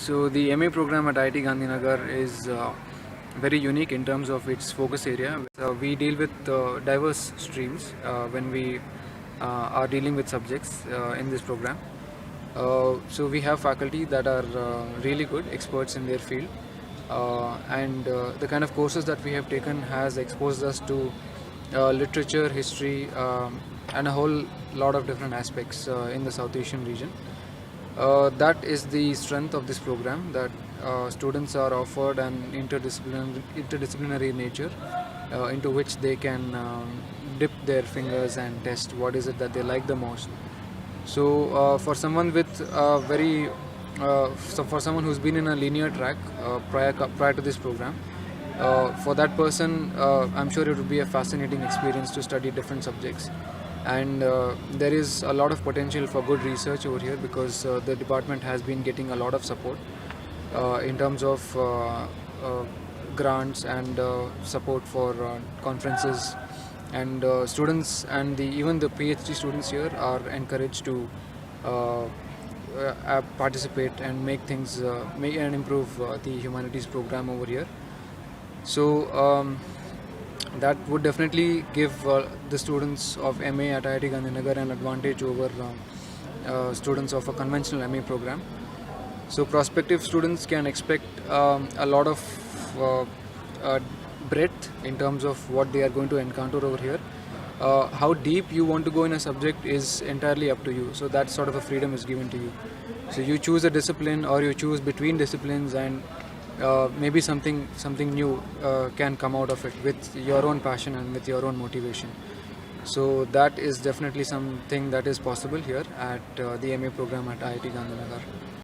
So the MA program at IIT Gandhinagar is very unique in terms of its focus area. We deal with diverse streams when we are dealing with subjects in this program. So we have faculty that are really good, experts in their field, and the kind of courses that we have taken has exposed us to literature, history, and a whole lot of different aspects in the South Asian region. That is the strength of this program, that students are offered an interdisciplinary nature into which they can dip their fingers and test what is it that they like the most. So for someone with for someone who's been in a linear track prior to this program, for that person, I'm sure it would be a fascinating experience to study different subjects. And there is a lot of potential for good research over here because the department has been getting a lot of support in terms of grants and support for conferences, and students and even the PhD students here are encouraged to participate and make things make and improve the humanities program over here. So that would definitely give the students of MA at IIT Gandhinagar an advantage over students of a conventional MA program. So prospective students can expect a lot of breadth in terms of what they are going to encounter over here. How deep you want to go in a subject is entirely up to you. So that sort of a freedom is given to you. So you choose a discipline or you choose between disciplines, and maybe something new can come out of it with your own passion and with your own motivation. So that is definitely something that is possible here at the MA program at IIT Gandhinagar.